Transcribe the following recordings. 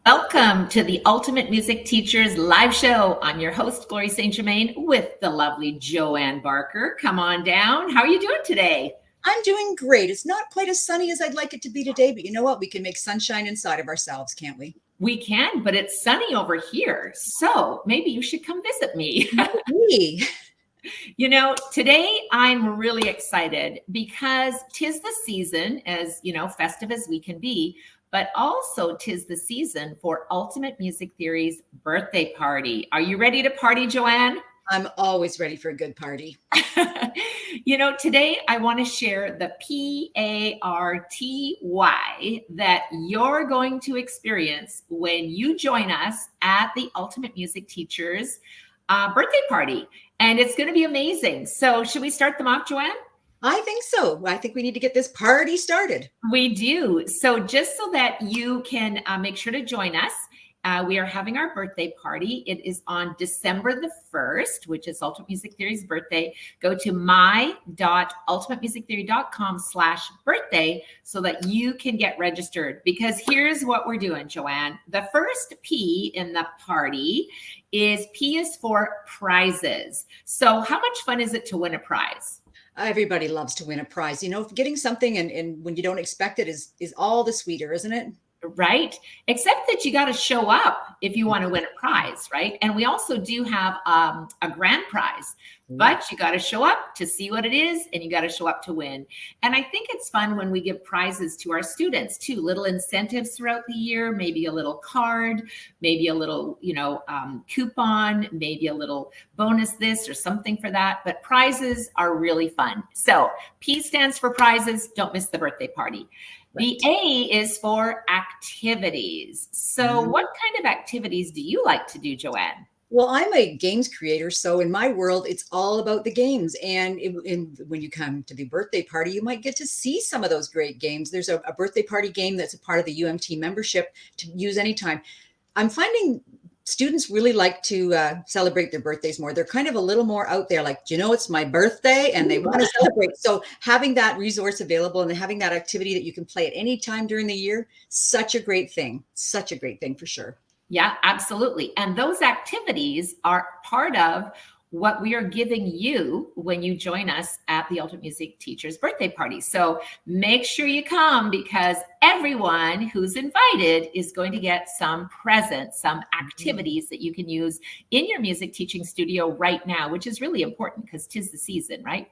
Welcome to the Ultimate Music Teachers live show. I'm your host, Glory St. Germain, with the lovely Joanne Barker. Come on down. How are you doing today? I'm doing great. It's not quite as sunny as I'd like it to be today, but you know what? We can make sunshine inside of ourselves, can't we? We can, but it's sunny over here. So maybe you should come visit me. You know, today I'm really excited because 'tis the season, as you know, festive as we can be, but also 'tis the season for Ultimate Music Theory's birthday party. Are you ready to party, Joanne? I'm always ready for a good party. You know, today I want to share the party that you're going to experience when you join us at the Ultimate Music Teachers birthday party. And it's going to be amazing. So should we start them off, Joanne? I think so. I think we need to get this party started. We do. So just so that you can make sure to join us, we are having our birthday party. It is on December the 1st, which is Ultimate Music Theory's birthday. Go to my.ultimatemusictheory.com/birthday so that you can get registered. Because here's what we're doing, Joanne. The first P in the party is P is for prizes. So how much fun is it to win a prize? Everybody loves to win a prize. You know, getting something and when you don't expect it is all the sweeter, isn't it? Right? Except that you got to show up if you want to win a prize, right? And we also do have a grand prize, but you got to show up to see what it is, and you got to show up to win. And I think it's fun when we give prizes to our students too, little incentives throughout the year, maybe a little card, maybe a little, coupon, maybe a little bonus this or something for that. But prizes are really fun. So P stands for prizes. Don't miss the birthday party. The A is for activities. So what kind of activities do you like to do, Joanne? Well, I'm a games creator, so in my world, it's all about the games. And when you come to the birthday party, you might get to see some of those great games. There's a birthday party game that's a part of the UMT membership to use anytime. I'm finding students really like to celebrate their birthdays more. They're kind of a little more out there, like, it's my birthday, and they want to celebrate. So having that resource available and having that activity that you can play at any time during the year, such a great thing for sure. Yeah, absolutely. And those activities are part of what we are giving you when you join us at the Ultimate Music Teachers birthday party. So make sure you come, because everyone who's invited is going to get some presents, some activities that you can use in your music teaching studio right now, which is really important because 'tis the season, right?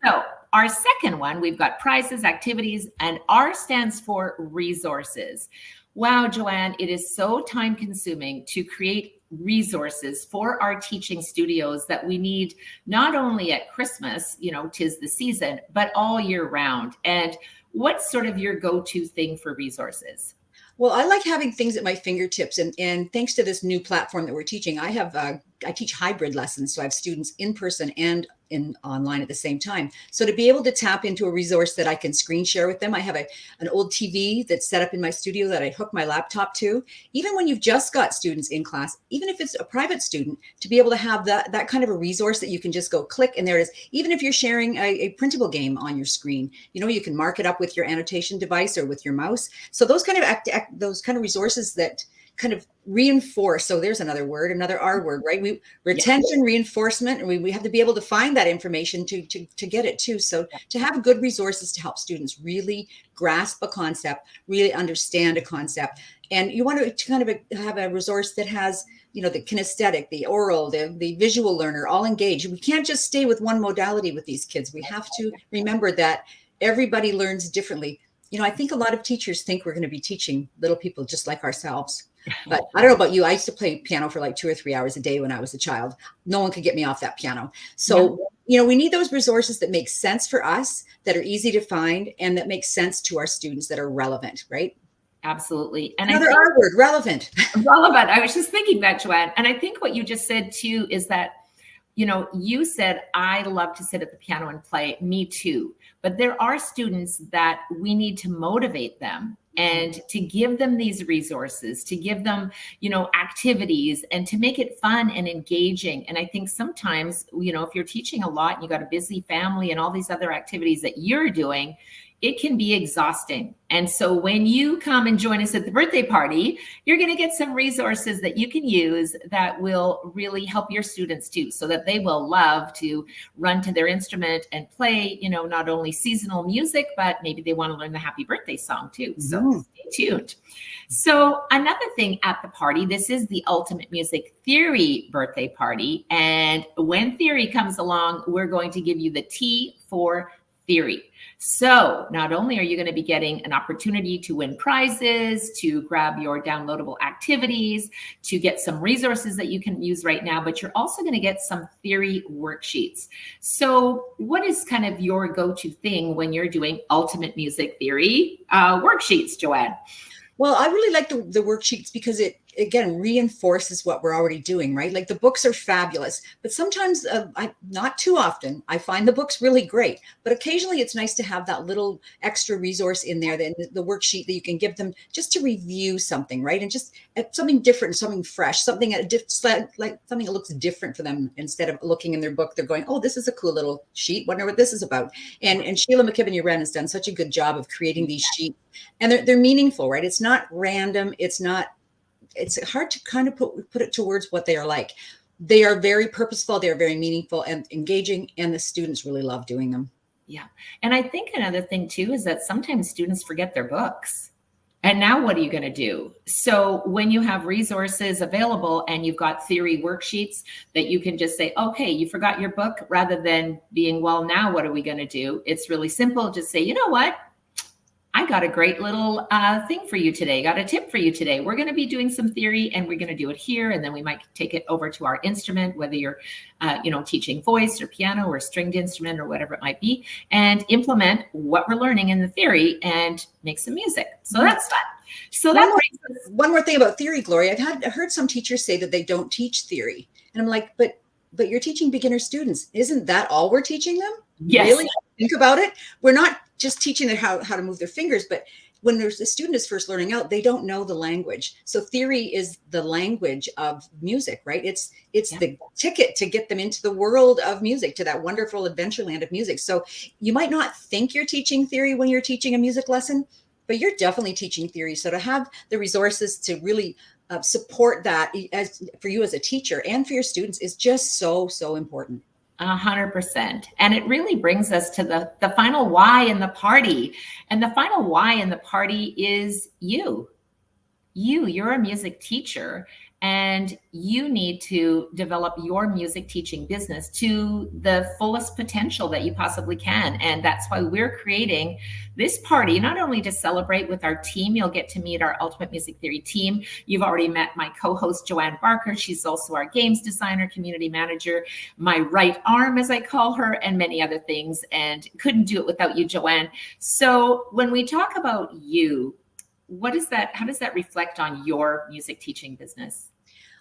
So our second one, we've got prizes, activities, and R stands for resources. Wow, Joanne, it is so time consuming to create resources for our teaching studios that we need not only at Christmas, 'tis the season, but all year round. And what's sort of your go-to thing for resources? Well, I like having things at my fingertips, and thanks to this new platform that we're teaching, I teach hybrid lessons, so I have students in person and in online at the same time. So to be able to tap into a resource that I can screen share with them, I have an old TV that's set up in my studio that I hook my laptop to. Even when you've just got students in class, even if it's a private student, to be able to have that kind of a resource that you can just go click and there it is. Even if you're sharing a printable game on your screen, you can mark it up with your annotation device or with your mouse. So those kind of resources that kind of reinforce. So there's another R word, right? Retention, reinforcement, and we have to be able to find that information to get it too. So to have good resources to help students really grasp a concept, really understand a concept. And you want to kind of have a resource that has, the kinesthetic, the oral, the visual learner all engaged. We can't just stay with one modality with these kids. We have to remember that everybody learns differently. I think a lot of teachers think we're going to be teaching little people just like ourselves. But I don't know about you. I used to play piano for like 2 or 3 hours a day when I was a child. No one could get me off that piano. So, we need those resources that make sense for us, that are easy to find, and that make sense to our students, that are relevant, right? Absolutely. And another R word, relevant. Relevant. I was just thinking that, Joanne. And I think what you just said too is that, you said, I love to sit at the piano and play. Me too. But there are students that we need to motivate them and to give them these resources, to give them, activities, and to make it fun and engaging. And I think sometimes, if you're teaching a lot and you got a busy family and all these other activities that you're doing, it can be exhausting. And so when you come and join us at the birthday party, you're going to get some resources that you can use that will really help your students too, so that they will love to run to their instrument and play, not only seasonal music, but maybe they want to learn the happy birthday song too. So stay tuned. So another thing at the party, this is the Ultimate Music Theory birthday party. And when theory comes along, we're going to give you the T for theory. So not only are you going to be getting an opportunity to win prizes, to grab your downloadable activities, to get some resources that you can use right now, but you're also going to get some theory worksheets. So what is kind of your go-to thing when you're doing Ultimate Music Theory worksheets, Joanne? Well, I really like the worksheets because it, again, reinforces what we're already doing, right? Like the books are fabulous, but sometimes, not too often, I find the books really great, but occasionally it's nice to have that little extra resource in there, the worksheet that you can give them just to review something, right? And just something different, something fresh, something like something that looks different for them. Instead of looking in their book, they're going, oh, this is a cool little sheet. Wonder what this is about. And Sheila McKibben-Uren has done such a good job of creating these sheets, and they're meaningful, right? It's not random. It's hard to kind of put it towards what they are like. They are very purposeful. They are very meaningful and engaging, and the students really love doing them. Yeah. And I think another thing too is that sometimes students forget their books. And now what are you going to do? So when you have resources available and you've got theory worksheets that you can just say, okay, you forgot your book, rather than being, well, now what are we going to do? It's really simple. Just say, you know what? I got a great little thing for you today. Got a tip for you today. We're going to be doing some theory, and we're going to do it here. And then we might take it over to our instrument, whether you're, teaching voice or piano or stringed instrument or whatever it might be, and implement what we're learning in the theory and make some music. So that's fun. So one more thing about theory, Gloria. I've heard some teachers say that they don't teach theory, and I'm like, but you're teaching beginner students. Isn't that all we're teaching them? Yes. Really? Think about it. We're not just teaching them how to move their fingers, but when the student is first learning out, they don't know the language. So theory is the language of music, right? It's the ticket to get them into the world of music, to that wonderful adventureland of music. So you might not think you're teaching theory when you're teaching a music lesson, but you're definitely teaching theory. So to have the resources to really support that for you as a teacher and for your students is just so, so important. 100%. And it really brings us to the final why in the party. And the final why in the party is you. You're a music teacher, and you need to develop your music teaching business to the fullest potential that you possibly can. And that's why we're creating this party, not only to celebrate with our team. You'll get to meet our Ultimate Music Theory team. You've already met my co-host, Joanne Barker. She's also our games designer, community manager, my right arm, as I call her, and many other things. And couldn't do it without you, Joanne. So when we talk about you, what is that? How does that reflect on your music teaching business?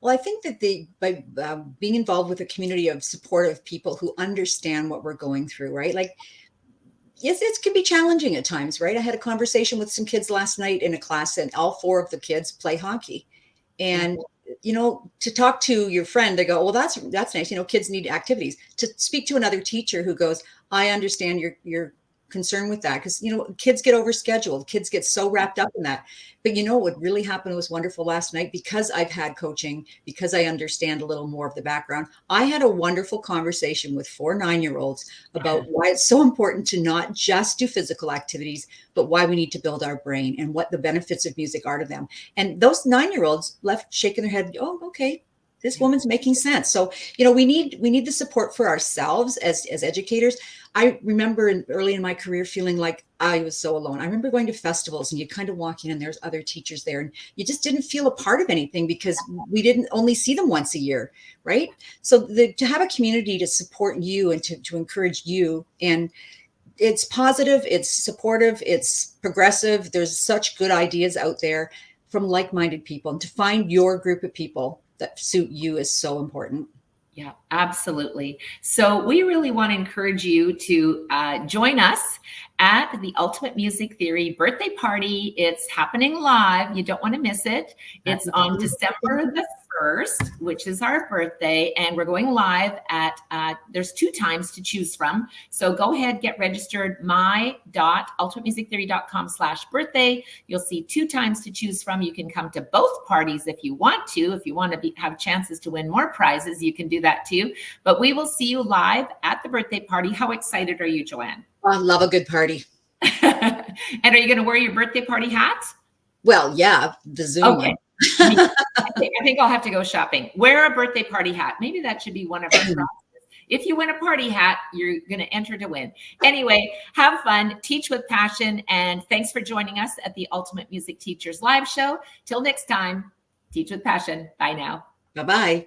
Well, I think that by being involved with a community of supportive people who understand what we're going through, right? Like, yes, it can be challenging at times, right? I had a conversation with some kids last night in a class, and all 4 of the kids play hockey. And, to talk to your friend, they go, well, that's nice. Kids need activities. To speak to another teacher who goes, I understand your concern with that, because kids get overscheduled, kids get so wrapped up in that. But what really happened was wonderful last night, because I've had coaching, because I understand a little more of the background. I had a wonderful conversation with 4 9-year-olds about why it's so important to not just do physical activities, but why we need to build our brain and what the benefits of music are to them. And those 9-year-olds left shaking their head, oh, okay, this woman's making sense. So, we need the support for ourselves as educators. I remember early in my career feeling like I was so alone. I remember going to festivals, and you kind of walk in and there's other teachers there, and you just didn't feel a part of anything because we didn't only see them once a year, right? So to have a community to support you and to encourage you, and it's positive, it's supportive, it's progressive. There's such good ideas out there from like-minded people, and to find your group of people that suit you is so important. Yeah, absolutely. So we really want to encourage you to join us at the Ultimate Music Theory birthday party. It's happening live. You don't want to miss it. It's on December the 1st, which is our birthday, and we're going live at, there's 2 times to choose from. So go ahead, get registered, my.ultimatemusictheory.com/birthday. You'll see 2 times to choose from. You can come to both parties if you want to. If you want to have chances to win more prizes, you can do that too. But we will see you live at the birthday party. How excited are you, Joanne? Oh, I love a good party. And are you going to wear your birthday party hat? Well, yeah, the Zoom Okay. one. I think I'll have to go shopping. Wear a birthday party hat. Maybe that should be one of our prizes. If you win a party hat, you're going to enter to win. Anyway, have fun, teach with passion, and thanks for joining us at the Ultimate Music Teachers Live Show. Till next time, teach with passion. Bye now. Bye-bye.